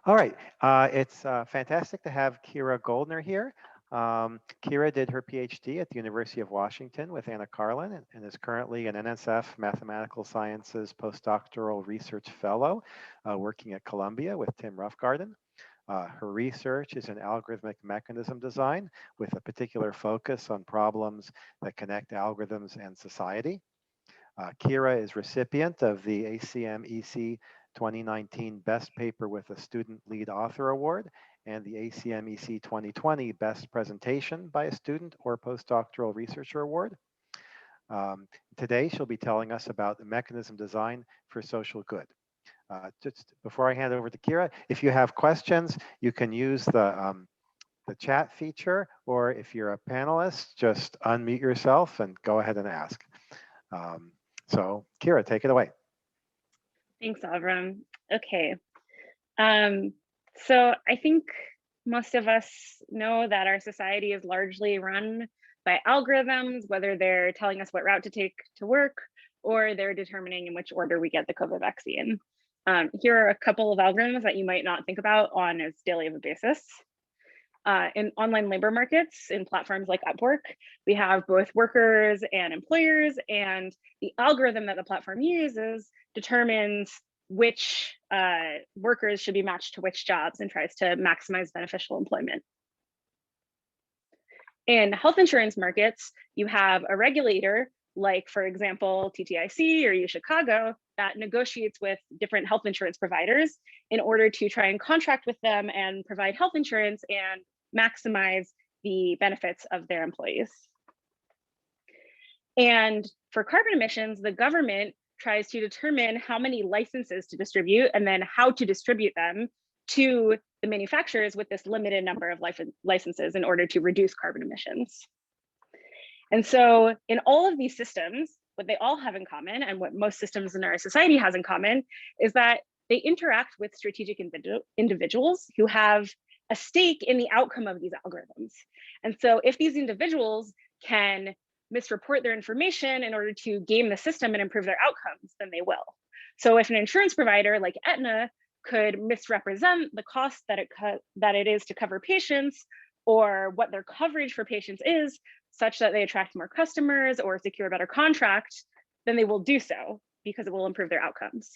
All right, it's fantastic to have Kira Goldner here. Kira did her PhD at the University of Washington with Anna Karlin and is currently an NSF Mathematical Sciences Postdoctoral Research Fellow working at Columbia with Tim Roughgarden. Her research is in algorithmic mechanism design with a particular focus on problems that connect algorithms and society. Kira is recipient of the ACM-EC 2019 Best Paper with a Student Lead Author Award and the ACM-EC 2020 Best Presentation by a Student or Postdoctoral Researcher Award. Today, she'll be telling us about the mechanism design for social good. Just before I hand over to Kira, if you have questions, you can use the chat feature, or if you're a panelist, just unmute yourself and go ahead and ask. So Kira, take it away. Thanks, Avram. Okay. So I think most of us know that our society is largely run by algorithms, whether they're telling us what route to take to work or they're determining in which order we get the COVID vaccine. Here are a couple of algorithms that you might not think about on a daily basis. In online labor markets, in platforms like Upwork, we have both workers and employers, and the algorithm that the platform uses determines which workers should be matched to which jobs and tries to maximize beneficial employment. In health insurance markets, you have a regulator, like, for example, TTIC or UChicago, that negotiates with different health insurance providers in order to try and contract with them and provide health insurance and maximize the benefits of their employees. And for carbon emissions, the government tries to determine how many licenses to distribute and then how to distribute them to the manufacturers with this limited number of licenses in order to reduce carbon emissions. And so in all of these systems, what they all have in common, and what most systems in our society has in common, is that they interact with strategic individuals who have a stake in the outcome of these algorithms. And so if these individuals can misreport their information in order to game the system and improve their outcomes, then they will. So if an insurance provider like Aetna could misrepresent the cost that it is to cover patients, or what their coverage for patients is, such that they attract more customers or secure a better contract, then they will do so because it will improve their outcomes.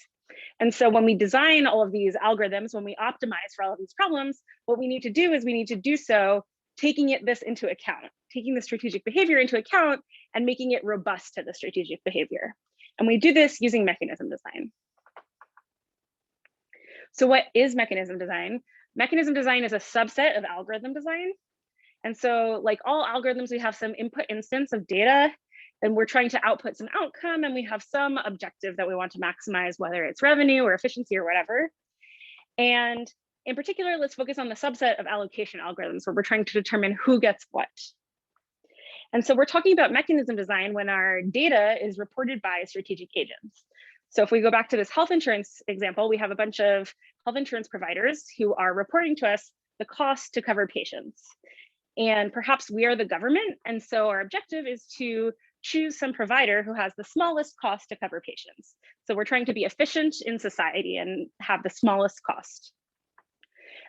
And so when we design all of these algorithms, when we optimize for all of these problems, what we need to do is we need to do so taking this into account, taking the strategic behavior into account and making it robust to the strategic behavior. And we do this using mechanism design. So what is mechanism design? Mechanism design is a subset of algorithm design. And so like all algorithms, we have some input instance of data, and we're trying to output some outcome, and we have some objective that we want to maximize, whether it's revenue or efficiency or whatever. And in particular, let's focus on the subset of allocation algorithms where we're trying to determine who gets what. And so we're talking about mechanism design when our data is reported by strategic agents. So if we go back to this health insurance example, we have a bunch of health insurance providers who are reporting to us the cost to cover patients. And perhaps we are the government, and so our objective is to choose some provider who has the smallest cost to cover patients. So we're trying to be efficient in society and have the smallest cost.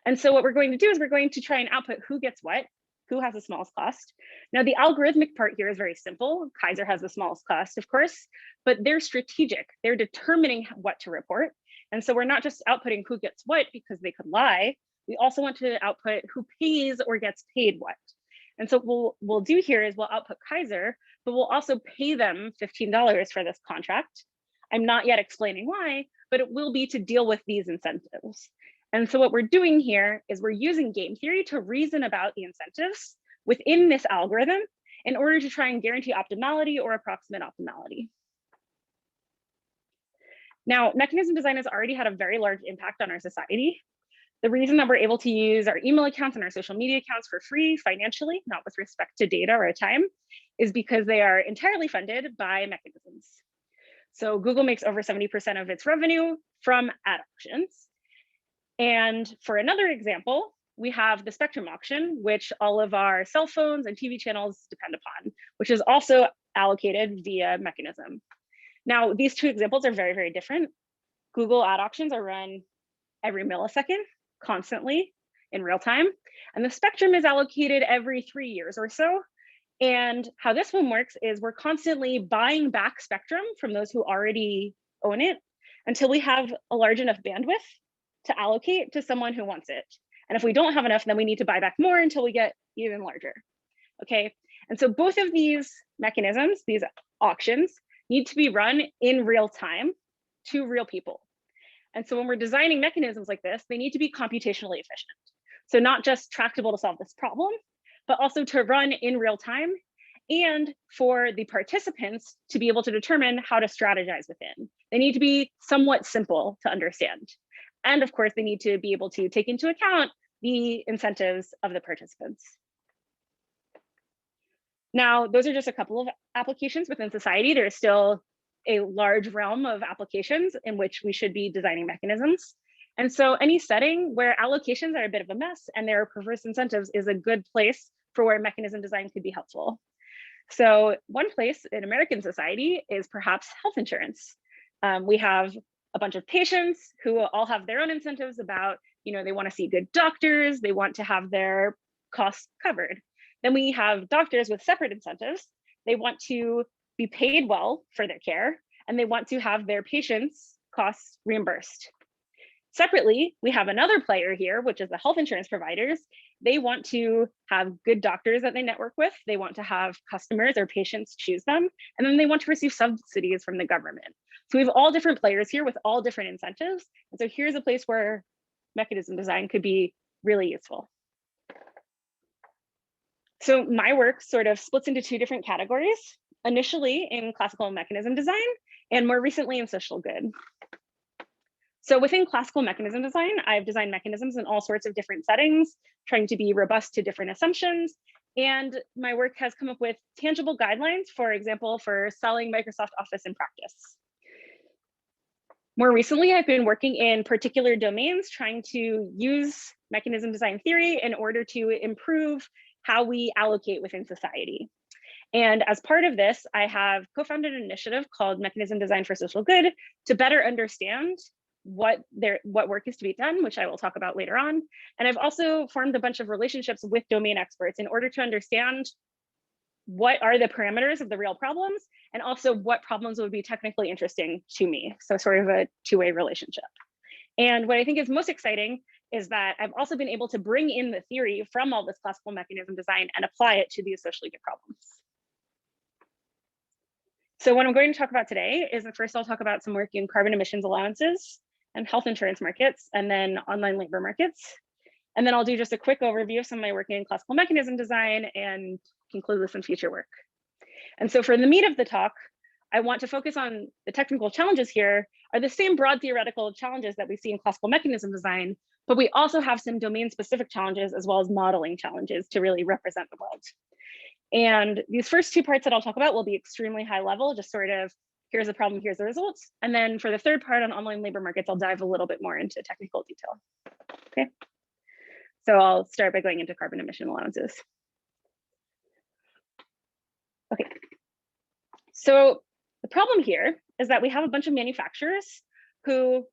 And so what we're going to do is we're going to try and output who gets what, who has the smallest cost. Now the algorithmic part here is very simple. Kaiser has the smallest cost, of course, but they're strategic. They're determining what to report. And so we're not just outputting who gets what because they could lie. We also want to output who pays or gets paid what. And so what we'll do here is we'll output Kaiser, but we'll also pay them $15 for this contract. I'm not yet explaining why, but it will be to deal with these incentives. And so what we're doing here is we're using game theory to reason about the incentives within this algorithm in order to try and guarantee optimality or approximate optimality. Now, mechanism design has already had a very large impact on our society. The reason that we're able to use our email accounts and our social media accounts for free financially, not with respect to data or time, is because they are entirely funded by mechanisms. So Google makes over 70% of its revenue from ad auctions. And for another example, we have the Spectrum auction, which all of our cell phones and TV channels depend upon, which is also allocated via mechanism. Now, these two examples are very, very different. Google ad auctions are run every millisecond, constantly in real time. And the spectrum is allocated every 3 years or so. And how this one works is we're constantly buying back spectrum from those who already own it until we have a large enough bandwidth to allocate to someone who wants it. And if we don't have enough, then we need to buy back more until we get even larger. Okay, and so both of these mechanisms, these auctions, need to be run in real time to real people. And so when we're designing mechanisms like this, they need to be computationally efficient. So not just tractable to solve this problem, but also to run in real time, and for the participants to be able to determine how to strategize within. They need to be somewhat simple to understand. And of course, they need to be able to take into account the incentives of the participants. Now, those are just a couple of applications within society. There is still a large realm of applications in which we should be designing mechanisms. And so any setting where allocations are a bit of a mess and there are perverse incentives is a good place for where mechanism design could be helpful. So one place in American society is perhaps health insurance. We have a bunch of patients who all have their own incentives about, they want to see good doctors, they want to have their costs covered. Then we have doctors with separate incentives. They want to be paid well for their care, and they want to have their patients' costs reimbursed. Separately, we have another player here, which is the health insurance providers. They want to have good doctors that they network with. They want to have customers or patients choose them, and then they want to receive subsidies from the government. So we have all different players here with all different incentives. And so here's a place where mechanism design could be really useful. So my work sort of splits into two different categories, initially in classical mechanism design and more recently in social good. So within classical mechanism design, I've designed mechanisms in all sorts of different settings, trying to be robust to different assumptions. And my work has come up with tangible guidelines, for example, for selling Microsoft Office in practice. More recently, I've been working in particular domains, trying to use mechanism design theory in order to improve how we allocate within society. And as part of this, I have co-founded an initiative called Mechanism Design for Social Good to better understand what work is to be done, which I will talk about later on. And I've also formed a bunch of relationships with domain experts in order to understand what are the parameters of the real problems, and also what problems would be technically interesting to me. So sort of a two-way relationship. And what I think is most exciting is that I've also been able to bring in the theory from all this classical mechanism design and apply it to these socially good problems. So what I'm going to talk about today is, first I'll talk about some work in carbon emissions allowances and health insurance markets, and then online labor markets. And then I'll do just a quick overview of some of my work in classical mechanism design and conclude with some future work. And so for the meat of the talk, I want to focus on the technical challenges here are the same broad theoretical challenges that we see in classical mechanism design, but we also have some domain specific challenges as well as modeling challenges to really represent the world. And these first two parts that I'll talk about will be extremely high level, just sort of here's the problem, here's the results. And then for the third part on online labor markets, I'll dive a little bit more into technical detail. Okay. So I'll start by going into carbon emission allowances. Okay. So the problem here is that we have a bunch of manufacturers who,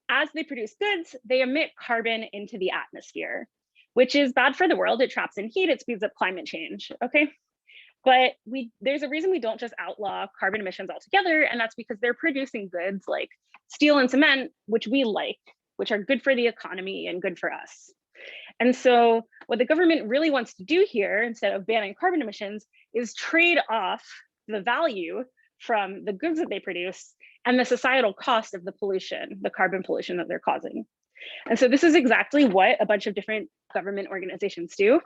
as they produce goods, they emit carbon into the atmosphere, which is bad for the world. It traps in heat, it speeds up climate change, okay? But there's a reason we don't just outlaw carbon emissions altogether, and that's because they're producing goods like steel and cement, which we like, which are good for the economy and good for us. And so what the government really wants to do here, instead of banning carbon emissions, is trade off the value from the goods that they produce and the societal cost of the pollution, the carbon pollution that they're causing. And so this is exactly what a bunch of different government organizations do.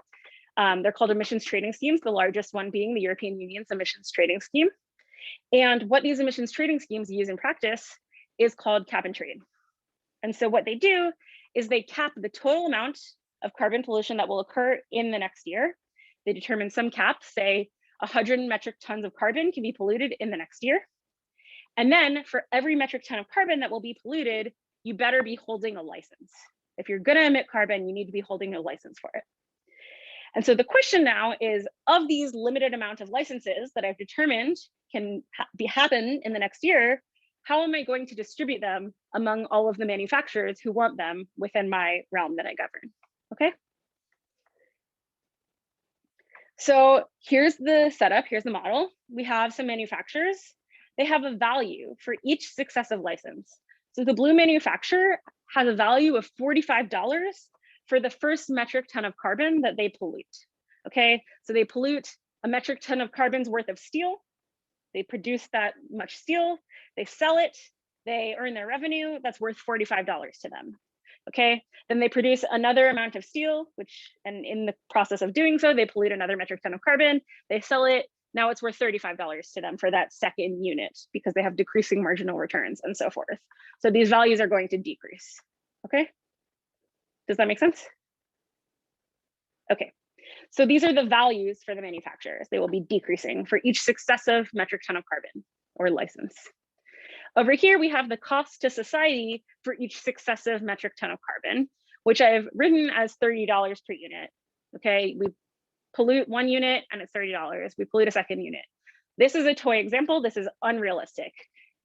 They're called emissions trading schemes, the largest one being the European Union's emissions trading scheme. And what these emissions trading schemes use in practice is called cap and trade. And so what they do is they cap the total amount of carbon pollution that will occur in the next year. They determine some caps, say 100 metric tons of carbon can be polluted in the next year. And then for every metric ton of carbon that will be polluted, you better be holding a license. If you're gonna emit carbon, you need to be holding a license for it. And so the question now is, of these limited amount of licenses that I've determined can happen in the next year, how am I going to distribute them among all of the manufacturers who want them within my realm that I govern? Okay. So here's the setup, here's the model. We have some manufacturers. They have a value for each successive license. So the blue manufacturer has a value of $45 for the first metric ton of carbon that they pollute. Okay, so they pollute a metric ton of carbon's worth of steel. They produce that much steel, they sell it, they earn their revenue, that's worth $45 to them. Okay, then they produce another amount of steel, and in the process of doing so, they pollute another metric ton of carbon, they sell it, now it's worth $35 to them for that second unit because they have decreasing marginal returns and so forth. So these values are going to decrease, okay? Does that make sense? Okay, so these are the values for the manufacturers. They will be decreasing for each successive metric ton of carbon or license. Over here, we have the cost to society for each successive metric ton of carbon, which I've written as $30 per unit. Okay, we pollute one unit and it's $30. We pollute a second unit. This is a toy example. This is unrealistic.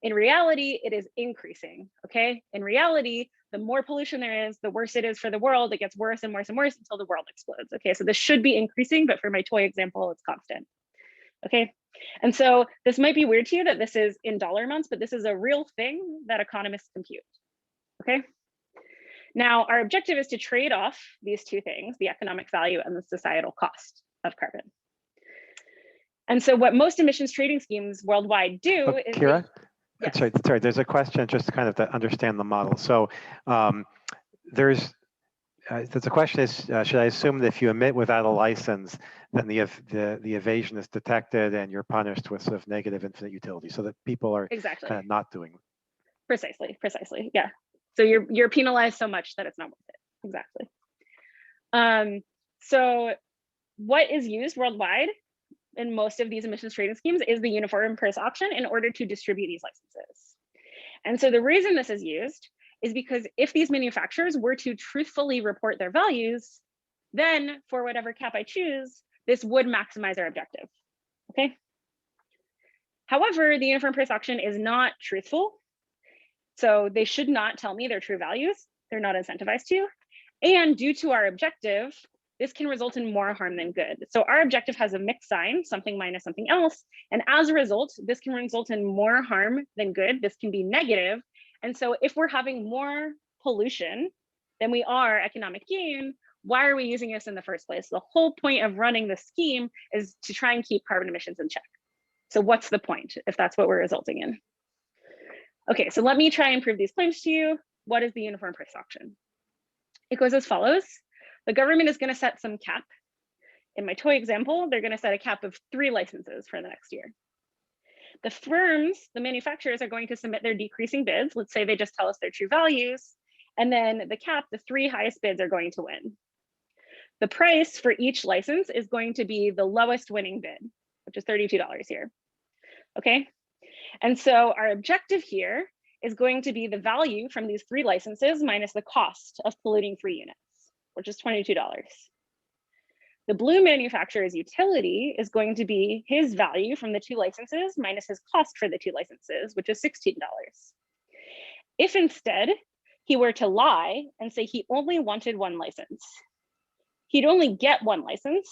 In reality, it is increasing. Okay, in reality, the more pollution there is, the worse it is for the world. It gets worse and worse and worse until the world explodes. Okay, so this should be increasing, but for my toy example, it's constant. Okay, and so this might be weird to you that this is in dollar amounts, but this is a real thing that economists compute. Okay, now our objective is to trade off these two things, the economic value and the societal cost of carbon. And so what most emissions trading schemes worldwide do is— Kira? Yes. Sorry, there's a question just kind of to understand the model. So the question is, should I assume that if you emit without a license, then the evasion is detected and you're punished with sort of negative infinite utility, so that people are exactly kind of not doing it? Precisely, yeah. So you're penalized so much that it's not worth it. Exactly. So what is used worldwide in most of these emissions trading schemes is the uniform price auction in order to distribute these licenses. And so the reason this is used is because if these manufacturers were to truthfully report their values, then for whatever cap I choose, this would maximize our objective, okay? However, the uniform price auction is not truthful. So they should not tell me their true values. They're not incentivized to. And due to our objective, this can result in more harm than good. So our objective has a mixed sign, something minus something else. And as a result, this can result in more harm than good. This can be negative. And so if we're having more pollution than we are economic gain, why are we using this in the first place? The whole point of running the scheme is to try and keep carbon emissions in check. So what's the point if that's what we're resulting in? Okay, so let me try and prove these claims to you. What is the uniform price auction? It goes as follows. The government is going to set some cap. In my toy example, they're going to set a cap of 3 licenses for the next year. The firms, the manufacturers, are going to submit their decreasing bids. Let's say they just tell us their true values. And then the cap, the 3 highest bids are going to win. The price for each license is going to be the lowest winning bid, which is $32 here. Okay. And so our objective here is going to be the value from these 3 licenses minus the cost of polluting 3 units, which is $22. The blue manufacturer's utility is going to be his value from the 2 licenses minus his cost for the 2 licenses, which is $16. If instead he were to lie and say he only wanted 1 license, he'd only get 1 license,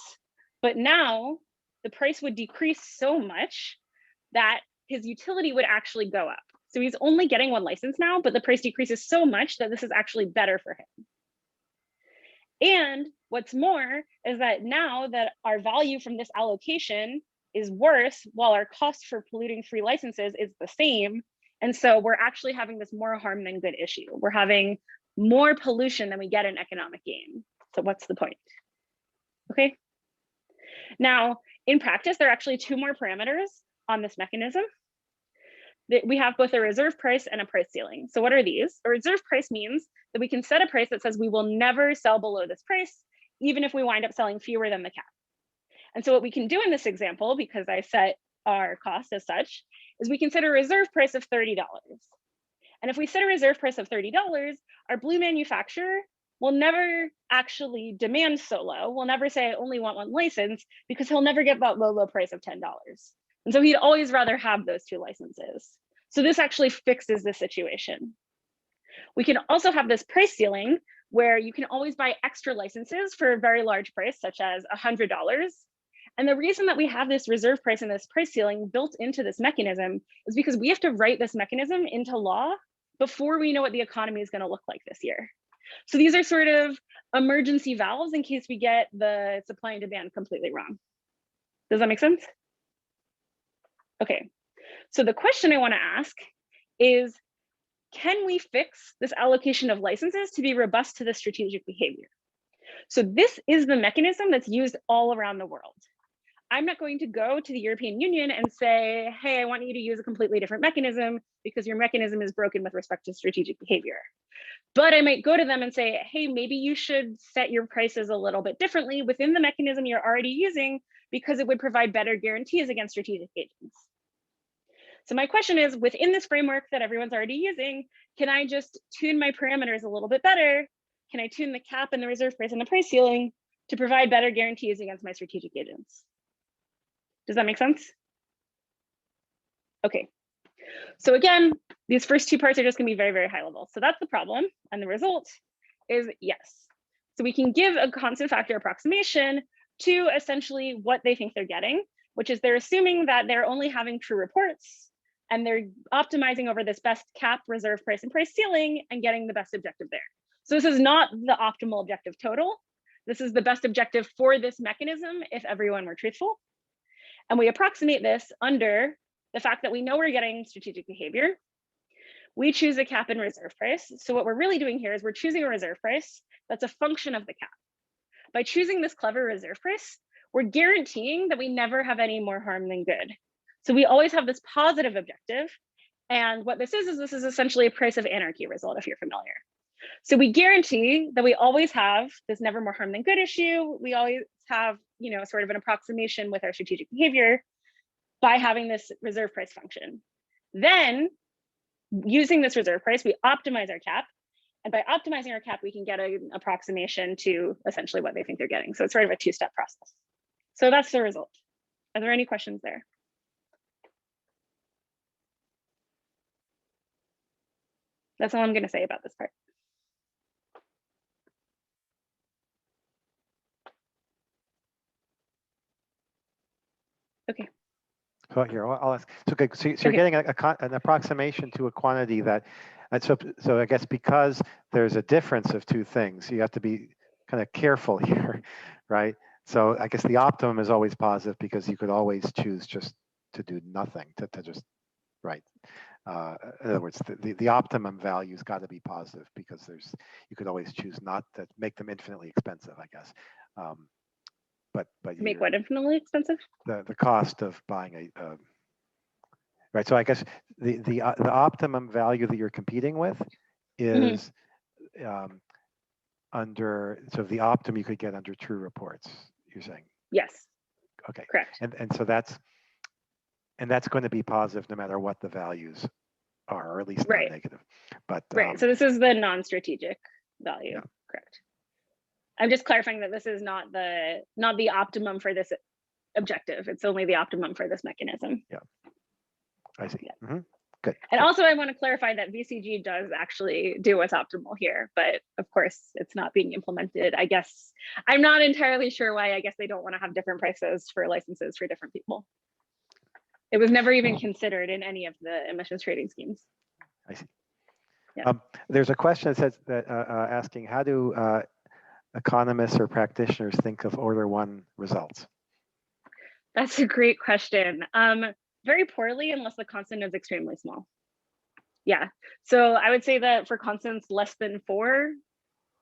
but now the price would decrease so much that his utility would actually go up. So he's only getting 1 license now, but the price decreases so much that this is actually better for him. And what's more is that now that our value from this allocation is worse while our cost for polluting 3 licenses is the same. And so we're actually having this more harm than good issue. We're having more pollution than we get in economic gain. So what's the point? Okay. Now, in practice, there are actually 2 more parameters on this mechanism. We have both a reserve price and a price ceiling. So what are these? A reserve price means that we can set a price that says we will never sell below this price, even if we wind up selling fewer than the cap. And so what we can do in this example, because I set our cost as such, is we can set a reserve price of $30. And if we set a reserve price of $30, our blue manufacturer will never actually demand so low. We'll never say, I only want 1 license, because he'll never get that low price of $10. And so he'd always rather have those 2 licenses. So this actually fixes the situation. We can also have this price ceiling where you can always buy extra licenses for a very large price, such as $100. And the reason that we have this reserve price and this price ceiling built into this mechanism is because we have to write this mechanism into law before we know what the economy is going to look like this year. So these are sort of emergency valves in case we get the supply and demand completely wrong. Does that make sense? Okay, so the question I want to ask is, can we fix this allocation of licenses to be robust to the strategic behavior? So this is the mechanism that's used all around the world. I'm not going to go to the European Union and say, hey, I want you to use a completely different mechanism because your mechanism is broken with respect to strategic behavior. But I might go to them and say, hey, maybe you should set your prices a little bit differently within the mechanism you're already using because it would provide better guarantees against strategic agents. So my question is, within this framework that everyone's already using, can I just tune my parameters a little bit better? Can I tune the cap and the reserve price and the price ceiling to provide better guarantees against my strategic agents? Does that make sense? Okay. So again, these first two parts are just going to be very, very high level. So that's the problem. And the result is yes. So we can give a constant factor approximation to essentially what they think they're getting, which is they're assuming that they're only having true reports and they're optimizing over this best cap, reserve price, and price ceiling and getting the best objective there. So this is not the optimal objective total. This is the best objective for this mechanism if everyone were truthful. And we approximate this under the fact that we know we're getting strategic behavior. We choose a cap and reserve price. So what we're really doing here is we're choosing a reserve price that's a function of the cap. By choosing this clever reserve price, we're guaranteeing that we never have any more harm than good. So we always have this positive objective. And what this is essentially a price of anarchy result, if you're familiar. So we guarantee that we always have this never more harm than good issue. We always have, sort of an approximation with our strategic behavior by having this reserve price function. Then using this reserve price, we optimize our cap. And by optimizing our cap, we can get an approximation to essentially what they think they're getting. So it's sort of a two-step process. So that's the result. Are there any questions there? That's all I'm going to say about this part. Okay. So here, I'll ask. So, okay, so you're getting an approximation to a quantity that, and so I guess because there's a difference of two things, you have to be kind of careful here, right? So I guess the optimum is always positive because you could always choose just to do nothing, to just, right? In other words, the optimum value's got to be positive because you could always choose not to make them infinitely expensive, I guess. But make what infinitely expensive? The cost of buying right. So I guess the optimum value that you're competing with is under, so the optimum you could get under true reports, you're saying? Yes. Okay. Correct. And so that's going to be positive no matter what the values are, or at least not negative. But right. So this is the non-strategic value. Yeah. Correct. I'm just clarifying that this is not the optimum for this objective. It's only the optimum for this mechanism. Yeah. I see. Yeah. Good. And also I want to clarify that VCG does actually do what's optimal here, but of course it's not being implemented. I guess I'm not entirely sure why. I guess they don't want to have different prices for licenses for different people. It was never even considered in any of the emissions trading schemes. I see. Yeah. There's a question that says that asking, how do economists or practitioners think of order one results? That's a great question. Very poorly, unless the constant is extremely small. Yeah, so I would say that for constants less than 4,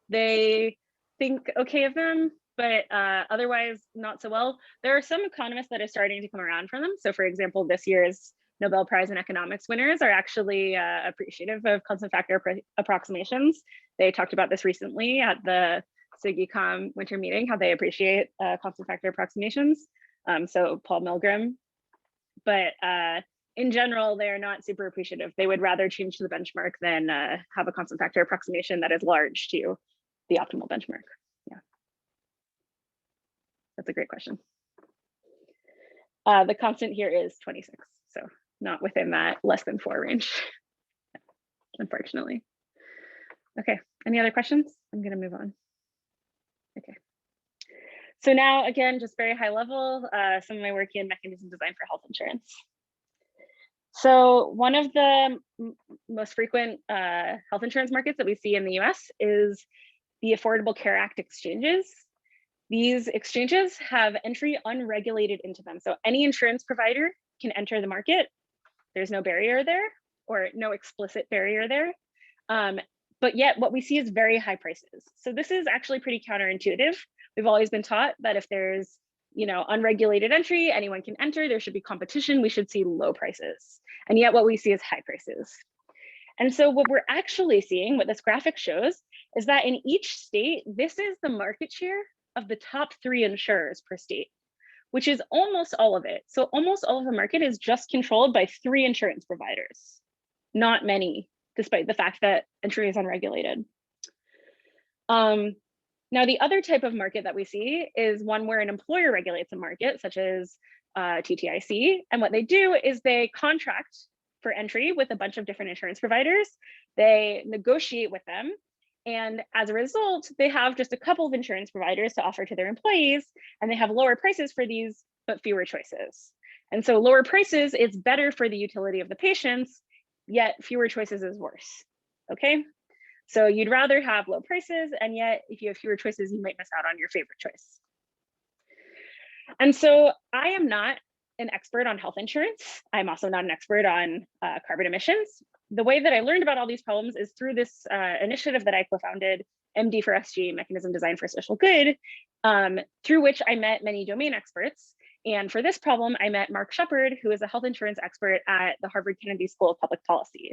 they think okay of them, but otherwise not so well. There are some economists that are starting to come around from them. So for example, this year's Nobel Prize in Economics winners are actually appreciative of constant factor approximations. They talked about this recently at the SIGECOM winter meeting, how they appreciate constant factor approximations. So Paul Milgram. But in general, they are not super appreciative. They would rather change to the benchmark than have a constant factor approximation that is large to the optimal benchmark. Yeah, that's a great question. The constant here is 26, so not within that less than 4 range, unfortunately. Okay, any other questions? I'm gonna move on. Okay. So now, again, just very high level, some of my work in mechanism design for health insurance. So one of the most frequent health insurance markets that we see in the US is the Affordable Care Act exchanges. These exchanges have entry unregulated into them. So any insurance provider can enter the market. There's no barrier there, or no explicit barrier there. But yet what we see is very high prices. So this is actually pretty counterintuitive. We've always been taught that if there's unregulated entry, anyone can enter, there should be competition, we should see low prices. And yet what we see is high prices. And so what we're actually seeing, what this graphic shows, is that in each state, this is the market share of the top 3 insurers per state, which is almost all of it. So almost all of the market is just controlled by 3 insurance providers, not many, despite the fact that entry is unregulated. Now, the other type of market that we see is one where an employer regulates a market, such as TTIC. And what they do is they contract for entry with a bunch of different insurance providers. They negotiate with them. And as a result, they have just a couple of insurance providers to offer to their employees, and they have lower prices for these, but fewer choices. And so lower prices is better for the utility of the patients, yet fewer choices is worse, okay? So you'd rather have low prices, and yet if you have fewer choices, you might miss out on your favorite choice. And so I am not an expert on health insurance. I'm also not an expert on carbon emissions. The way that I learned about all these problems is through this initiative that I co-founded, MD for SG, Mechanism Design for Social Good, through which I met many domain experts. And for this problem, I met Mark Shepard, who is a health insurance expert at the Harvard Kennedy School of Public Policy.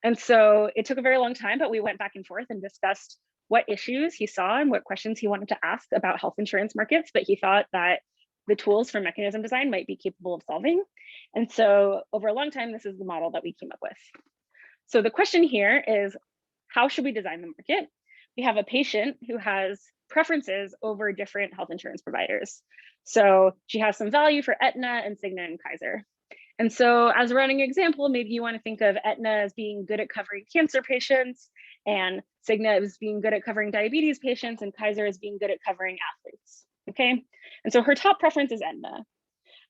And so it took a very long time, but we went back and forth and discussed what issues he saw and what questions he wanted to ask about health insurance markets that he thought that the tools for mechanism design might be capable of solving. And so over a long time, this is the model that we came up with. So the question here is, how should we design the market? We have a patient who has preferences over different health insurance providers. So she has some value for Aetna and Cigna and Kaiser. And so as a running example, maybe you want to think of Aetna as being good at covering cancer patients, and Cigna as being good at covering diabetes patients, and Kaiser as being good at covering athletes, okay? And so her top preference is Aetna,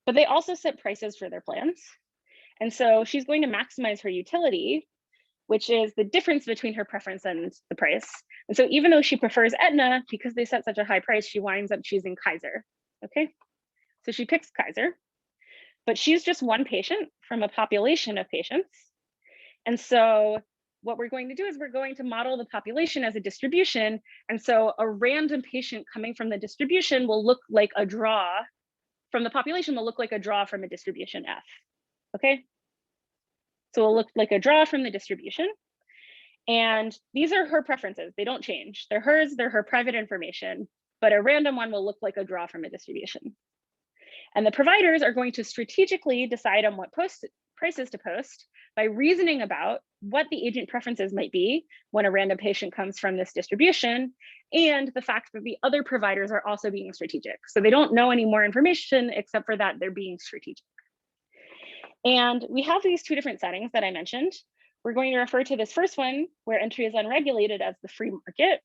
but they also set prices for their plans. And so she's going to maximize her utility, which is the difference between her preference and the price. And so even though she prefers Aetna, because they set such a high price, she winds up choosing Kaiser, okay? So she picks Kaiser, but she's just one patient from a population of patients. And so what we're going to do is we're going to model the population as a distribution. And so a random patient coming from the distribution will look like a draw from the population, will look like a draw from a distribution F, okay? So it'll look like a draw from the distribution. And these are her preferences. They don't change. They're hers, they're her private information, but a random one will look like a draw from a distribution. And the providers are going to strategically decide on what prices to post by reasoning about what the agent preferences might be when a random patient comes from this distribution, and the fact that the other providers are also being strategic. So they don't know any more information except for that they're being strategic. And we have these 2 different settings that I mentioned. We're going to refer to this first one where entry is unregulated as the free market,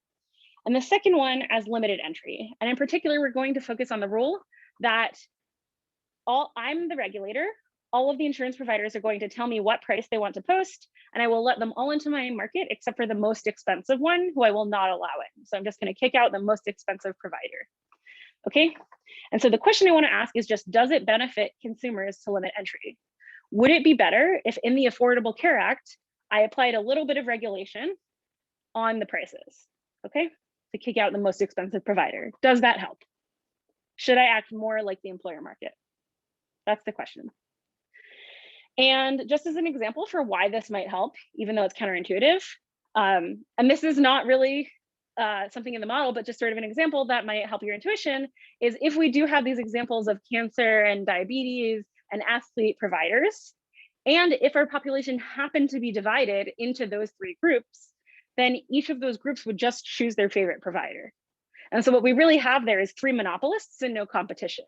and the second one as limited entry. And in particular, we're going to focus on the rule that I'm the regulator. All of the insurance providers are going to tell me what price they want to post, and I will let them all into my market except for the most expensive one, who I will not allow in. So I'm just going to kick out the most expensive provider. Okay. And so the question I want to ask is just, does it benefit consumers to limit entry? Would it be better if in the Affordable Care Act, I applied a little bit of regulation on the prices, okay, to kick out the most expensive provider? Does that help? Should I act more like the employer market? That's the question. And just as an example for why this might help, even though it's counterintuitive, and this is not really something in the model, but just sort of an example that might help your intuition, is if we do have these examples of cancer and diabetes and athlete providers, and if our population happened to be divided into those 3 groups, then each of those groups would just choose their favorite provider. And so what we really have there is 3 monopolists and no competition.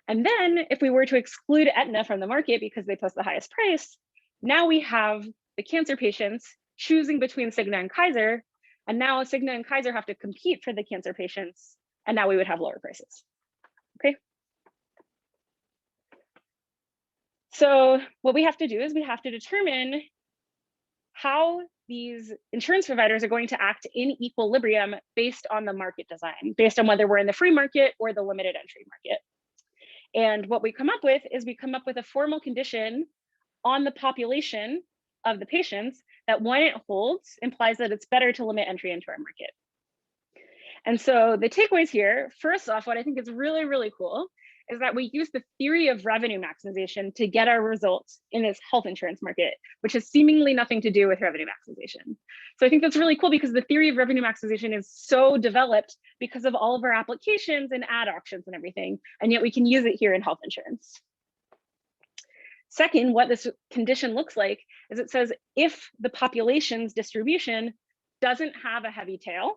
And then if we were to exclude Aetna from the market because they post the highest price, now we have the cancer patients choosing between Cigna and Kaiser, and now Cigna and Kaiser have to compete for the cancer patients, and now we would have lower prices. Okay. So what we have to do is we have to determine how these insurance providers are going to act in equilibrium based on the market design, based on whether we're in the free market or the limited entry market. And what we come up with is we come up with a formal condition on the population of the patients that when it holds implies that it's better to limit entry into our market. And so the takeaways here, first off, what I think is really, really cool is that we use the theory of revenue maximization to get our results in this health insurance market, which has seemingly nothing to do with revenue maximization. So I think that's really cool because the theory of revenue maximization is so developed because of all of our applications and ad auctions and everything, and yet we can use it here in health insurance. Second, what this condition looks like is it says if the population's distribution doesn't have a heavy tail,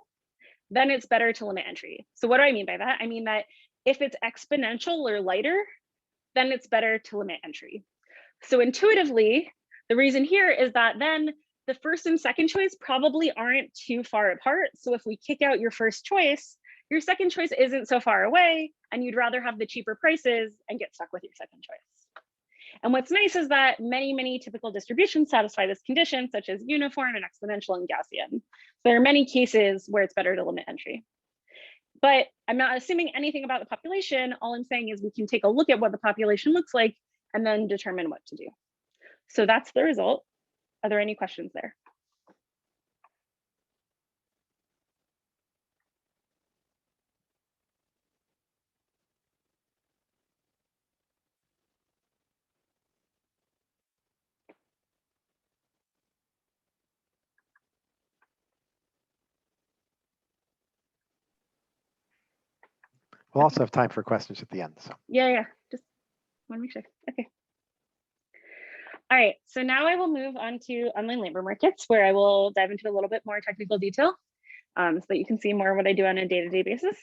then it's better to limit entry. So what do I mean by that? I mean that if it's exponential or lighter, then it's better to limit entry. So intuitively, the reason here is that then the first and second choice probably aren't too far apart. So if we kick out your first choice, your second choice isn't so far away, and you'd rather have the cheaper prices and get stuck with your second choice. And what's nice is that many typical distributions satisfy this condition, such as uniform and exponential and Gaussian. So there are many cases where it's better to limit entry. But I'm not assuming anything about the population. All I'm saying is we can take a look at what the population looks like and then determine what to do. So that's the result. Are there any questions there? We'll also have time for questions at the end. So. Yeah, just want to make sure. Okay. All right, so now I will move on to online labor markets, where I will dive into a little bit more technical detail so that you can see more of what I do on a day-to-day basis.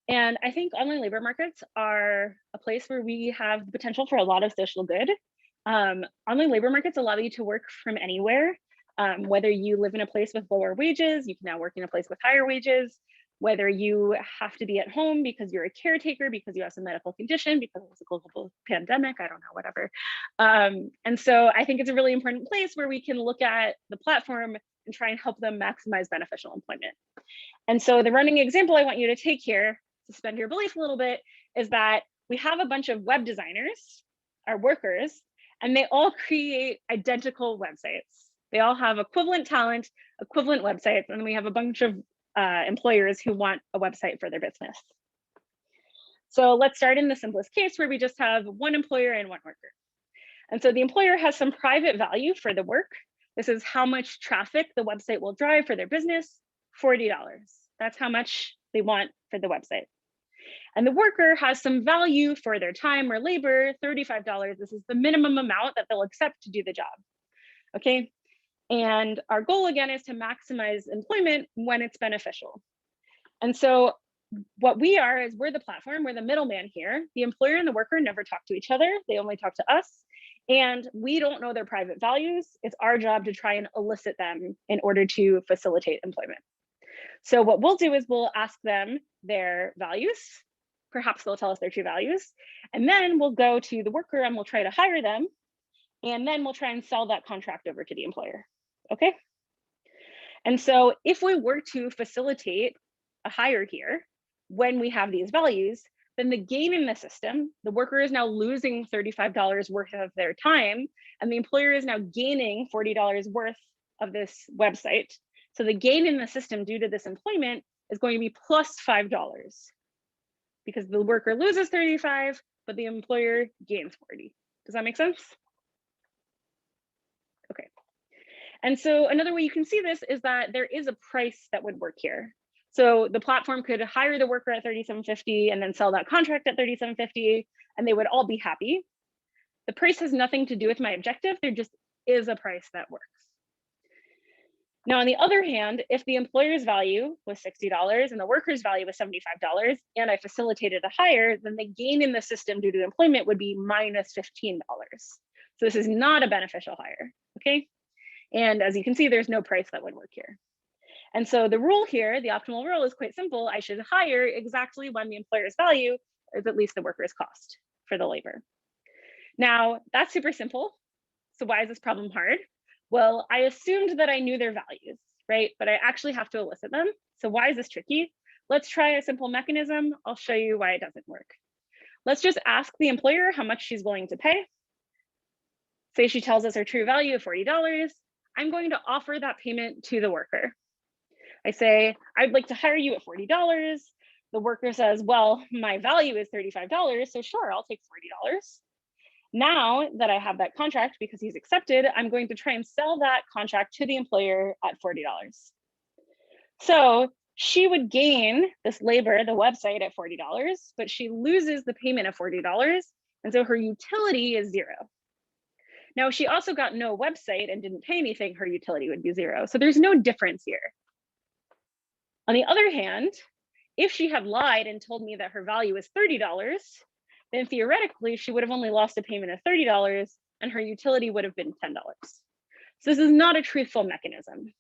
And I think online labor markets are a place where we have the potential for a lot of social good. Online labor markets allow you to work from anywhere. Whether you live in a place with lower wages, you can now work in a place with higher wages. Whether you have to be at home because you're a caretaker, because you have some medical condition, because it's a global pandemic, I don't know, whatever. And so I think it's a really important place where we can look at the platform and try and help them maximize beneficial employment. And so the running example I want you to take here, suspend your belief a little bit, is that we have a bunch of web designers, our workers, and they all create identical websites. They all have equivalent talent, equivalent websites, and we have a bunch of employers who want a website for their business. So let's start in the simplest case where we just have one employer and one worker. And so the employer has some private value for the work. This is how much traffic the website will drive for their business, $40. That's how much they want for the website. And the worker has some value for their time or labor, $35. This is the minimum amount that they'll accept to do the job. Okay. And our goal again is to maximize employment when it's beneficial. And so what we are is we're the platform, we're the middleman here. The employer and the worker never talk to each other. They only talk to us. And we don't know their private values. It's our job to try and elicit them in order to facilitate employment. So what we'll do is we'll ask them their values. Perhaps they'll tell us their true values. And then we'll go to the worker and we'll try to hire them. And then we'll try and sell that contract over to the employer. Okay. And so if we were to facilitate a hire here, when we have these values, then the gain in the system, the worker is now losing $35 worth of their time, and the employer is now gaining $40 worth of this website. So the gain in the system due to this employment is going to be plus $5 because the worker loses 35, but the employer gains 40. Does that make sense? Okay. And so another way you can see this is that there is a price that would work here. So the platform could hire the worker at $37.50 and then sell that contract at $37.50, and they would all be happy. The price has nothing to do with my objective. There just is a price that works. Now, on the other hand, if the employer's value was $60 and the worker's value was $75, and I facilitated a hire, then the gain in the system due to employment would be minus $15. So this is not a beneficial hire, okay? And as you can see, there's no price that would work here. And so the rule here, the optimal rule, is quite simple. I should hire exactly when the employer's value is at least the worker's cost for the labor. Now, that's super simple. So why is this problem hard? Well, I assumed that I knew their values, right? But I actually have to elicit them. So why is this tricky? Let's try a simple mechanism. I'll show you why it doesn't work. Let's just ask the employer how much she's willing to pay. Say she tells us her true value of $40. I'm going to offer that payment to the worker. I say, I'd like to hire you at $40. The worker says, well, my value is $35, so sure, I'll take $40. Now that I have that contract, because he's accepted, I'm going to try and sell that contract to the employer at $40. So she would gain this labor, the website, at $40, but she loses the payment of $40, and so her utility is zero. Now, if she also got no website and didn't pay anything, her utility would be zero. So there's no difference here. On the other hand, if she had lied and told me that her value is $30, then theoretically, she would have only lost a payment of $30 and her utility would have been $10. So this is not a truthful mechanism.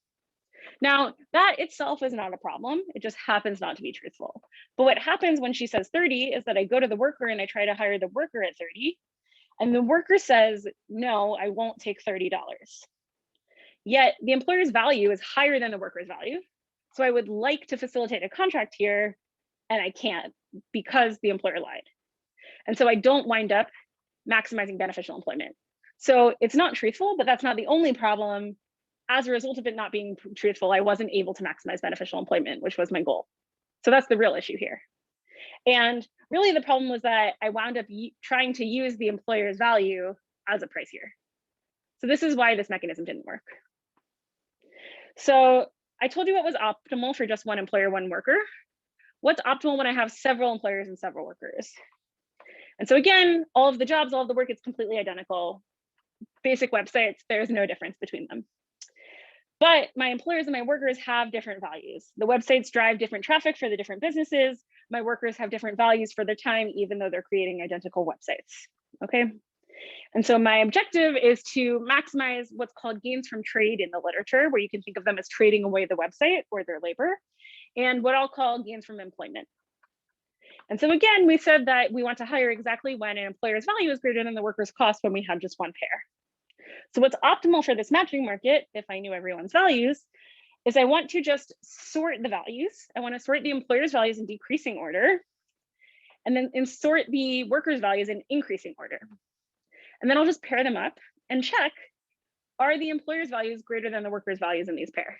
Now, that itself is not a problem. It just happens not to be truthful. But what happens when she says 30 is that I go to the worker and I try to hire the worker at 30, and the worker says, no, I won't take $30. Yet the employer's value is higher than the worker's value. So I would like to facilitate a contract here, and I can't because the employer lied. And so I don't wind up maximizing beneficial employment. So it's not truthful, but that's not the only problem. As a result of it not being truthful, I wasn't able to maximize beneficial employment, which was my goal. So that's the real issue here. And really the problem was that I wound up trying to use the employer's value as a price here. So this is why this mechanism didn't work. So I told you what was optimal for just one employer, one worker. What's optimal when I have several employers and several workers? And so again, all of the jobs, all of the work, it's completely identical. Basic websites, there's no difference between them. But my employers and my workers have different values. The websites drive different traffic for the different businesses. My workers have different values for their time, even though they're creating identical websites, okay? And so my objective is to maximize what's called gains from trade in the literature, where you can think of them as trading away the website or their labor, and what I'll call gains from employment. And so again, we said that we want to hire exactly when an employer's value is greater than the worker's cost when we have just one pair. So what's optimal for this matching market, if I knew everyone's values, is I want to just sort the values. I want to sort the employer's values in decreasing order, and then sort the worker's values in increasing order. And then I'll just pair them up and check, are the employer's values greater than the worker's values in these pair?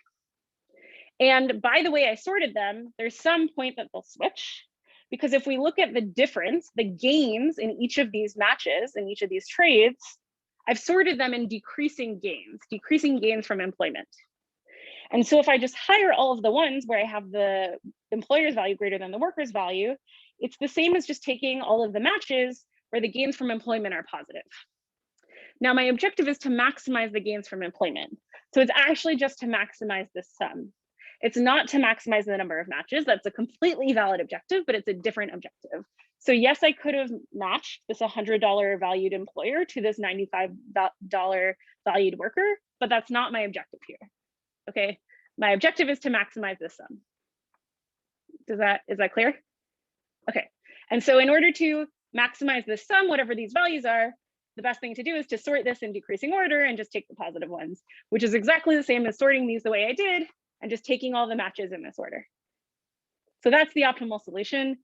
And by the way I sorted them, there's some point that they'll switch, because if we look at the difference, the gains in each of these matches, in each of these trades, I've sorted them in decreasing gains from employment. And so if I just hire all of the ones where I have the employer's value greater than the worker's value, it's the same as just taking all of the matches where the gains from employment are positive. Now, my objective is to maximize the gains from employment. So it's actually just to maximize this sum. It's not to maximize the number of matches. That's a completely valid objective, but it's a different objective. So yes, I could have matched this $100 valued employer to this $95 valued worker, but that's not my objective here. Okay, my objective is to maximize this sum. Is that clear? Okay, and so in order to maximize this sum, whatever these values are, the best thing to do is to sort this in decreasing order and just take the positive ones, which is exactly the same as sorting these the way I did and just taking all the matches in this order. So that's the optimal solution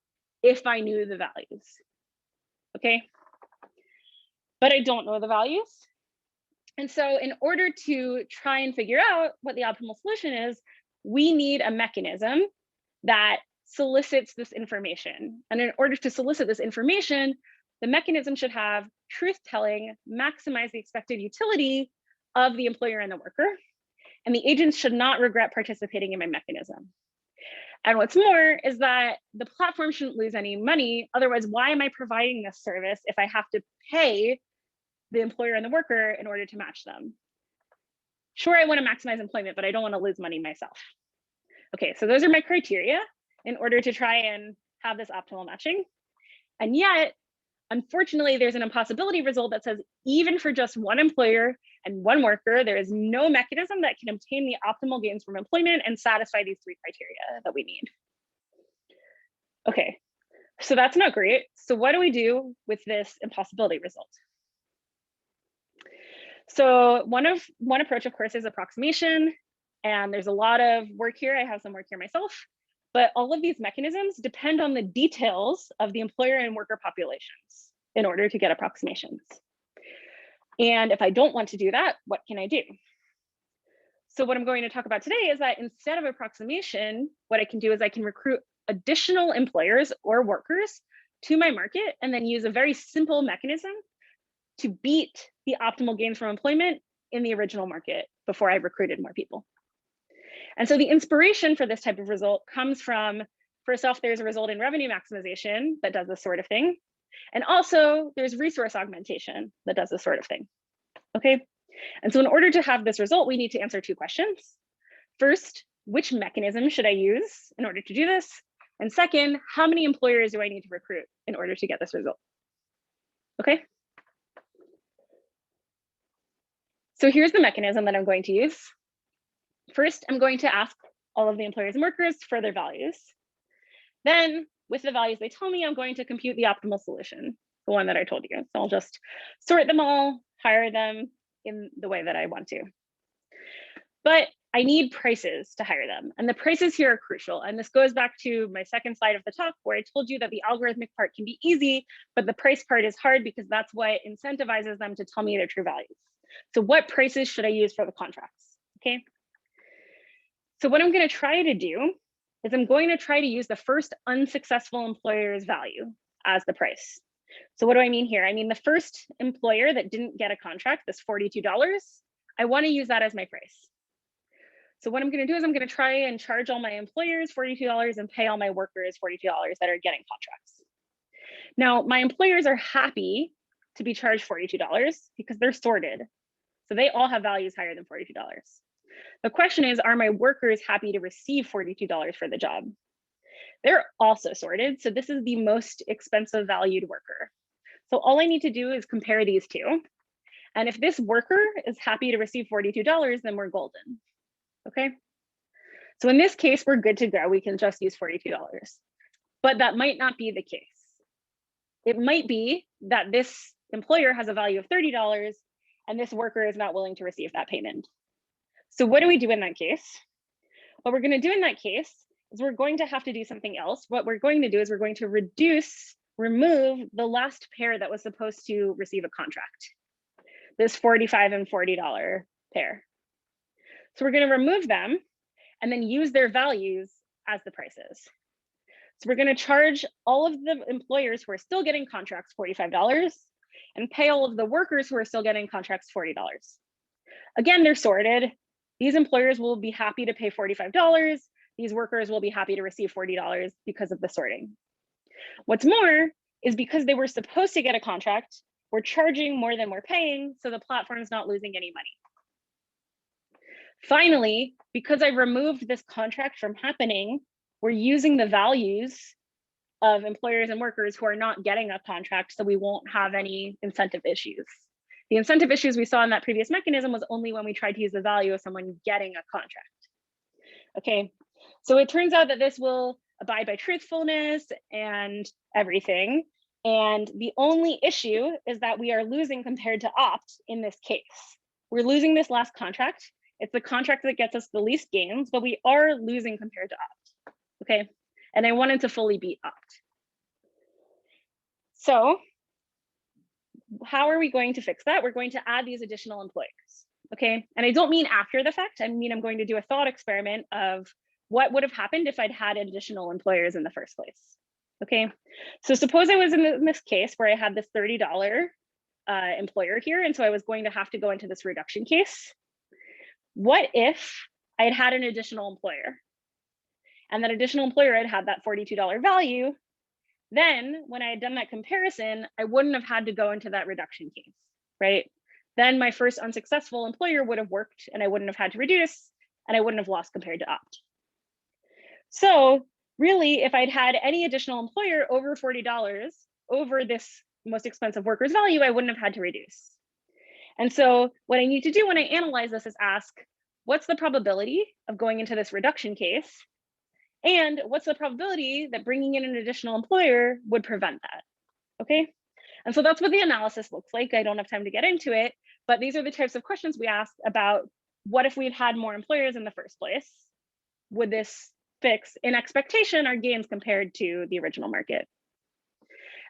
if I knew the values, okay? But I don't know the values. And so in order to try and figure out what the optimal solution is, we need a mechanism that solicits this information. And in order to solicit this information, the mechanism should have truth-telling, maximize the expected utility of the employer and the worker, and the agents should not regret participating in my mechanism. And what's more is that the platform shouldn't lose any money. Otherwise, why am I providing this service if I have to pay the employer and the worker in order to match them? Sure, I want to maximize employment, but I don't want to lose money myself. Okay, so those are my criteria in order to try and have this optimal matching. And yet, unfortunately, there's an impossibility result that says even for just one employer and one worker, there is no mechanism that can obtain the optimal gains from employment and satisfy these three criteria that we need. Okay, so that's not great. So what do we do with this impossibility result? So one approach, of course, is approximation. And there's a lot of work here. I have some work here myself. But all of these mechanisms depend on the details of the employer and worker populations in order to get approximations. And if I don't want to do that, what can I do? So what I'm going to talk about today is that instead of approximation, what I can do is I can recruit additional employers or workers to my market and then use a very simple mechanism to beat the optimal gains from employment in the original market before I've recruited more people. And so the inspiration for this type of result comes from, first off, there's a result in revenue maximization that does this sort of thing. And also there's resource augmentation that does this sort of thing. Okay. And so in order to have this result, we need to answer two questions. First, which mechanism should I use in order to do this? And second, how many employers do I need to recruit in order to get this result? Okay. So here's the mechanism that I'm going to use. First, I'm going to ask all of the employers and workers for their values. Then, with the values they tell me, I'm going to compute the optimal solution, the one that I told you. So I'll just sort them all, hire them in the way that I want to. But I need prices to hire them. And the prices here are crucial. And this goes back to my second slide of the talk, where I told you that the algorithmic part can be easy, but the price part is hard because that's what incentivizes them to tell me their true values. So what prices should I use for the contracts? Okay. So what I'm going to try to do is I'm going to try to use the first unsuccessful employer's value as the price. So what do I mean here? I mean the first employer that didn't get a contract, this $42, I want to use that as my price. So what I'm going to do is I'm going to try and charge all my employers $42 and pay all my workers $42 that are getting contracts. Now, my employers are happy to be charged $42 because they're sorted. So they all have values higher than $42. The question is, are my workers happy to receive $42 for the job? They're also sorted. So this is the most expensive valued worker. So all I need to do is compare these two. And if this worker is happy to receive $42, then we're golden. Okay. So in this case, we're good to go. We can just use $42. But that might not be the case. It might be that this employer has a value of $30 and this worker is not willing to receive that payment. So what do we do in that case? What we're going to do in that case is we're going to have to do something else. What we're going to do is we're going to remove the last pair that was supposed to receive a contract, this $45 and $40 pair. So we're going to remove them and then use their values as the prices. So we're going to charge all of the employers who are still getting contracts $45 and pay all of the workers who are still getting contracts $40. Again, they're sorted. These employers will be happy to pay $45. These workers will be happy to receive $40 because of the sorting. What's more is because they were supposed to get a contract, we're charging more than we're paying, so the platform's not losing any money. Finally, because I removed this contract from happening, we're using the values of employers and workers who are not getting a contract, so we won't have any incentive issues. The incentive issues we saw in that previous mechanism was only when we tried to use the value of someone getting a contract. Okay, so it turns out that this will abide by truthfulness and everything. And the only issue is that we are losing compared to opt in this case. We're losing this last contract. It's the contract that gets us the least gains, but we are losing compared to opt. Okay, and I wanted to fully beat opt. So how are we going to fix that? We're going to add these additional employers. Okay, and I don't mean after the fact. I mean, I'm going to do a thought experiment of what would have happened if I'd had additional employers in the first place. Okay, so suppose I was in this case where I had this $30 employer here, and so I was going to have to go into this reduction case. What if I had had an additional employer and that additional employer had had that $42 value? Then when I had done that comparison, I wouldn't have had to go into that reduction case, right? then my first unsuccessful employer would have worked and I wouldn't have had to reduce and I wouldn't have lost compared to opt. So really, if I'd had any additional employer over $40 over this most expensive worker's value, I wouldn't have had to reduce. And so what I need to do when I analyze this is ask, what's the probability of going into this reduction case? And what's the probability that bringing in an additional employer would prevent that? Okay. And so that's what the analysis looks like. I don't have time to get into it, but these are the types of questions we ask about what if we'd had more employers in the first place? Would this fix in expectation our gains compared to the original market?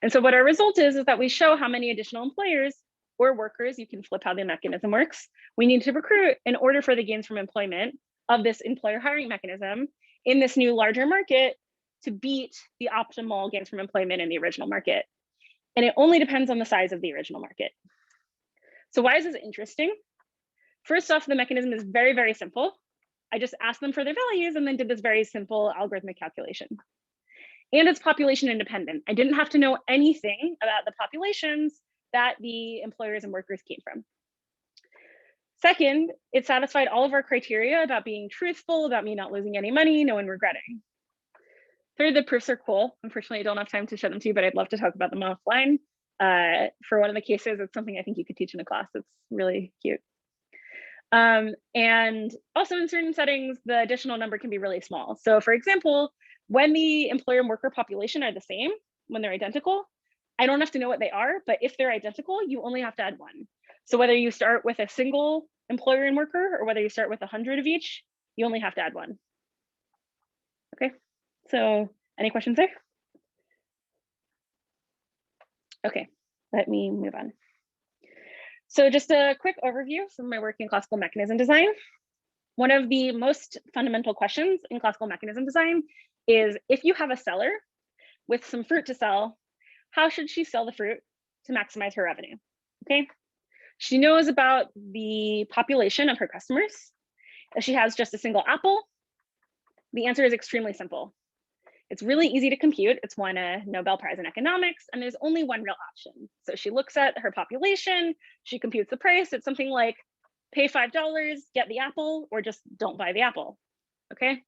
And so what our result is that we show how many additional employers or workers, you can flip how the mechanism works, we need to recruit in order for the gains from employment of this employer hiring mechanism in this new larger market to beat the optimal gains from employment in the original market. And it only depends on the size of the original market. So why is this interesting? First off, the mechanism is very, very simple. I just asked them for their values and then did this very simple algorithmic calculation. And it's population independent. I didn't have to know anything about the populations that the employers and workers came from. Second, it satisfied all of our criteria about being truthful, about me not losing any money, no one regretting. Third, the proofs are cool. Unfortunately, I don't have time to show them to you, but I'd love to talk about them offline. For one of the cases, it's something I think you could teach in a class. It's really cute. And also in certain settings, the additional number can be really small. So for example, when the employer and worker population are the same, when they're identical, I don't have to know what they are, but if they're identical, you only have to add one. So whether you start with a single employer and worker or whether you start with 100 of each, you only have to add one. Okay, so any questions there? Okay, let me move on. So just a quick overview from my work in classical mechanism design. One of the most fundamental questions in classical mechanism design is if you have a seller with some fruit to sell, how should she sell the fruit to maximize her revenue? Okay, she knows about the population of her customers. If she has just a single apple, the answer is extremely simple. It's really easy to compute. It's won a Nobel Prize in economics, and there's only one real option. So she looks at her population, she computes the price. It's something like pay $5, get the apple, or just don't buy the apple, okay?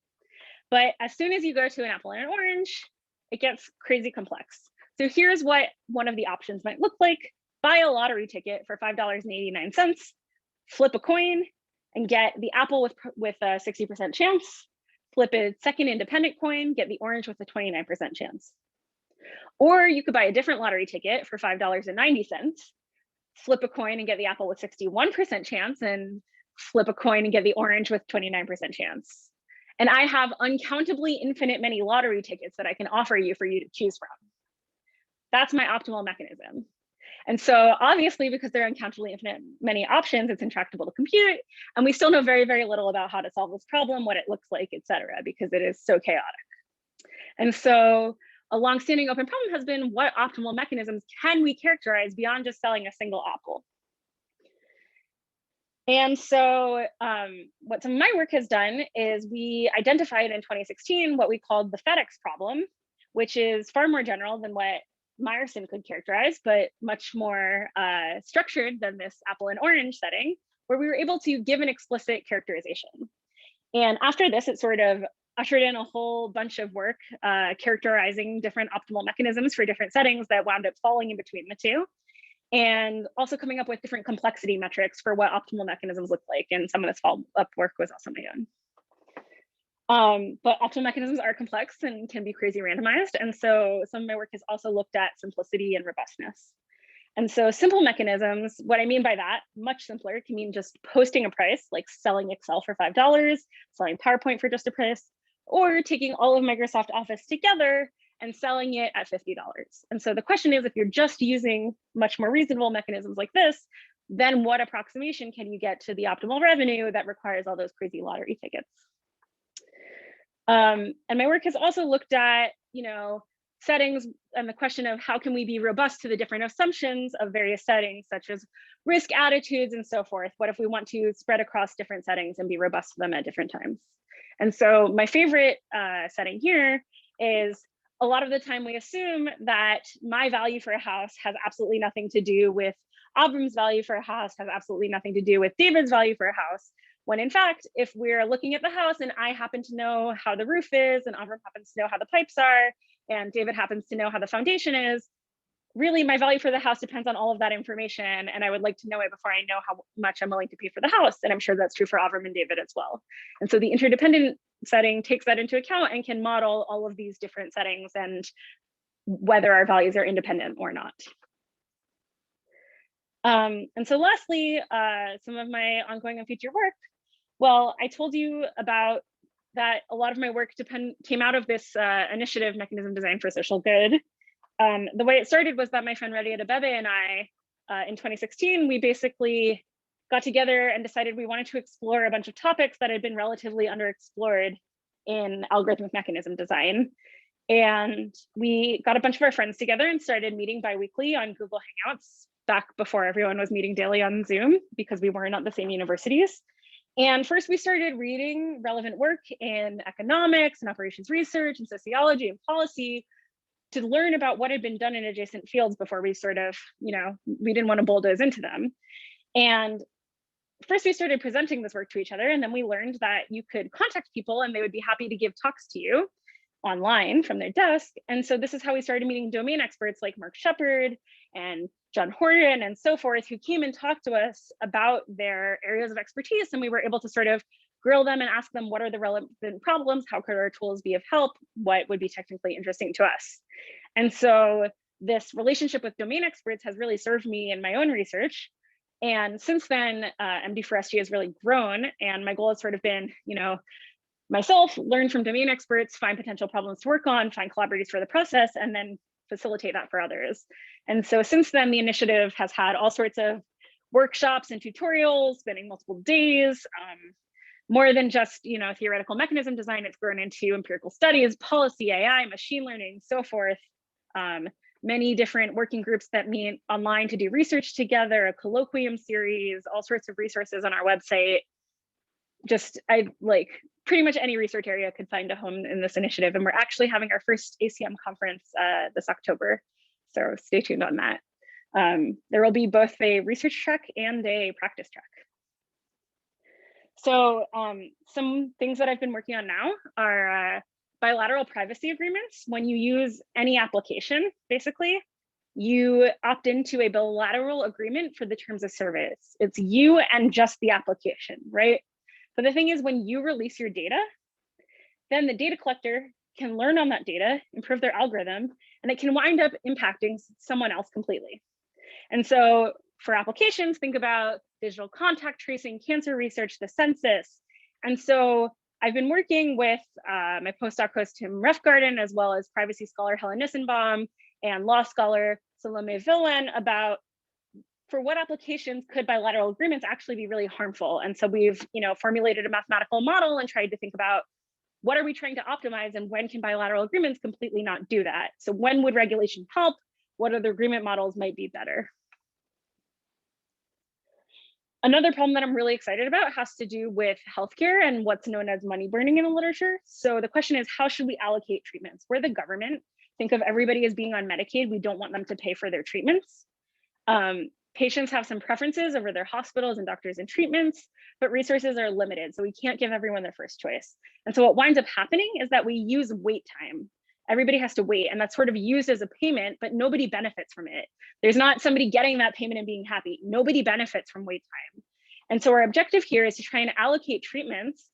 But as soon as you go to an apple and an orange, it gets crazy complex. So here's what one of the options might look like. Buy a lottery ticket for $5.89, flip a coin, and get the apple with a 60% chance. Flip a second independent coin, get the orange with a 29% chance. Or you could buy a different lottery ticket for $5.90, flip a coin and get the apple with 61% chance, and flip a coin and get the orange with 29% chance. And I have uncountably infinite many lottery tickets that I can offer you for you to choose from. That's my optimal mechanism. And so obviously, because there are uncountably infinite many options, it's intractable to compute. And we still know very, very little about how to solve this problem, what it looks like, et cetera, because it is so chaotic. And so a longstanding open problem has been, what optimal mechanisms can we characterize beyond just selling a single apple? And so what some of my work has done is we identified in 2016 what we called the FedEx problem, which is far more general than what Meyerson could characterize, but much more structured than this apple and orange setting, where we were able to give an explicit characterization. And after this, it sort of ushered in a whole bunch of work characterizing different optimal mechanisms for different settings that wound up falling in between the two, and also coming up with different complexity metrics for what optimal mechanisms look like. And some of this follow-up work was also my own. But optimal mechanisms are complex and can be crazy randomized. And so some of my work has also looked at simplicity and robustness. And so simple mechanisms, what I mean by that, much simpler, can mean just posting a price, like selling Excel for $5, selling PowerPoint for just a price, or taking all of Microsoft Office together and selling it at $50. And so the question is, if you're just using much more reasonable mechanisms like this, then what approximation can you get to the optimal revenue that requires all those crazy lottery tickets? And my work has also looked at, settings and the question of how can we be robust to the different assumptions of various settings, such as risk attitudes and so forth. What if we want to spread across different settings and be robust to them at different times? And so my favorite setting here is, a lot of the time we assume that my value for a house has absolutely nothing to do with Avram's value for a house has absolutely nothing to do with David's value for a house. When in fact, if we're looking at the house and I happen to know how the roof is and Avram happens to know how the pipes are and David happens to know how the foundation is, really my value for the house depends on all of that information, and I would like to know it before I know how much I'm willing to pay for the house. And I'm sure that's true for Avram and David as well. And so the interdependent setting takes that into account and can model all of these different settings and whether our values are independent or not. And so lastly, some of my ongoing and future work. Well, I told you about that a lot of my work came out of this initiative, Mechanism Design for Social Good. The way it started was that my friend Redi Adebebe and I, in 2016, we basically got together and decided we wanted to explore a bunch of topics that had been relatively underexplored in algorithmic mechanism design. And we got a bunch of our friends together and started meeting bi-weekly on Google Hangouts back before everyone was meeting daily on Zoom because we weren't at the same universities. And first we started reading relevant work in economics and operations research and sociology and policy to learn about what had been done in adjacent fields before we sort of, we didn't want to bulldoze into them. And first we started presenting this work to each other, and then we learned that you could contact people and they would be happy to give talks to you online from their desk. And so this is how we started meeting domain experts like Mark Shepard and John Horton and so forth, who came and talked to us about their areas of expertise. And we were able to sort of grill them and ask them, what are the relevant problems? How could our tools be of help? What would be technically interesting to us? And so this relationship with domain experts has really served me in my own research. And since then, MD4SG has really grown. And my goal has sort of been, myself, learn from domain experts, find potential problems to work on, find collaborators for the process, and then facilitate that for others. And so since then, the initiative has had all sorts of workshops and tutorials, spending multiple days, more than just theoretical mechanism design. It's grown into empirical studies, policy, AI, machine learning, so forth. Many different working groups that meet online to do research together, a colloquium series, all sorts of resources on our website. Pretty much any research area could find a home in this initiative. And we're actually having our first ACM conference this October. So stay tuned on that. There will be both a research track and a practice track. So some things that I've been working on now are bilateral privacy agreements. When you use any application, basically, you opt into a bilateral agreement for the terms of service. It's you and just the application, right? But the thing is, when you release your data, then the data collector can learn on that data, improve their algorithm, and it can wind up impacting someone else completely. And so for applications, think about digital contact tracing, cancer research, the census. And so I've been working with my postdoc host, Tim Roughgarden, as well as privacy scholar Helen Nissenbaum and law scholar Salome Villen about for what applications could bilateral agreements actually be really harmful. And so we've formulated a mathematical model and tried to think about what are we trying to optimize and when can bilateral agreements completely not do that? So when would regulation help? What other agreement models might be better? Another problem that I'm really excited about has to do with healthcare and what's known as money burning in the literature. So the question is, how should we allocate treatments? We're the government. Think of everybody as being on Medicaid. We don't want them to pay for their treatments. Patients have some preferences over their hospitals and doctors and treatments, but resources are limited. So we can't give everyone their first choice. And so what winds up happening is that we use wait time. Everybody has to wait, and that's sort of used as a payment, but nobody benefits from it. There's not somebody getting that payment and being happy. Nobody benefits from wait time. And so our objective here is to try and allocate treatments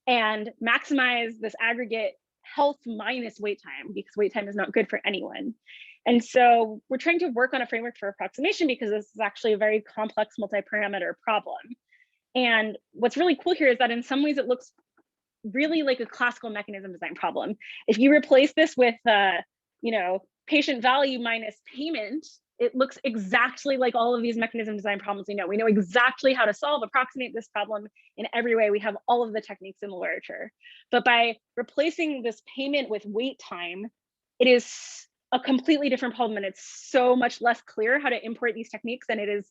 and maximize this aggregate health minus wait time, because wait time is not good for anyone. And so we're trying to work on a framework for approximation because this is actually a very complex multi-parameter problem. And what's really cool here is that in some ways it looks really like a classical mechanism design problem. If you replace this with, patient value minus payment, it looks exactly like all of these mechanism design problems we know. We know exactly how to approximate this problem in every way. We have all of the techniques in the literature. But by replacing this payment with wait time, it is a completely different problem, and it's so much less clear how to import these techniques, and it is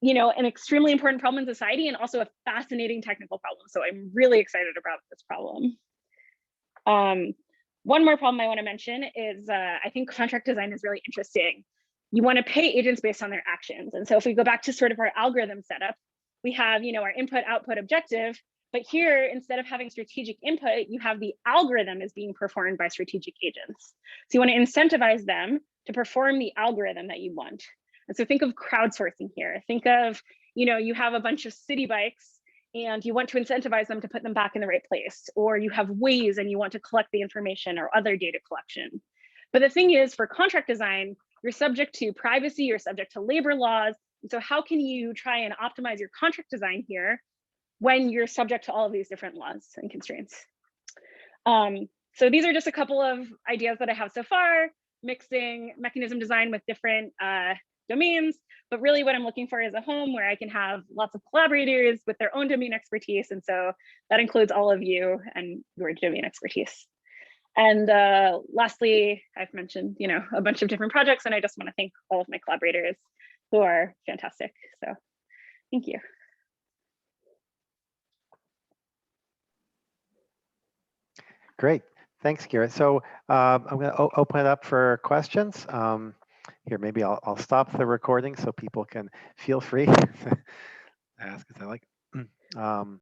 an extremely important problem in society and also a fascinating technical problem. So I'm really excited about this problem. One more problem I want to mention is I think contract design is really interesting. you want to pay agents based on their actions. And so if we go back to sort of our algorithm setup, we have, our input output objective, but here, instead of having strategic input, you have the algorithm is being performed by strategic agents. So you want to incentivize them to perform the algorithm that you want. And so think of crowdsourcing here. Think of, you have a bunch of city bikes and you want to incentivize them to put them back in the right place, or you have Waze and you want to collect the information or other data collection. But the thing is, for contract design, you're subject to privacy, you're subject to labor laws. And so how can you try and optimize your contract design here when you're subject to all of these different laws and constraints? So these are just a couple of ideas that I have so far, mixing mechanism design with different domains, but really what I'm looking for is a home where I can have lots of collaborators with their own domain expertise. And so that includes all of you and your domain expertise. And lastly, I've mentioned, a bunch of different projects, and I just want to thank all of my collaborators who are fantastic. So thank you. Great. Thanks, Kira. So I'm going to open it up for questions. Here, maybe I'll stop the recording so people can feel free to ask as I like.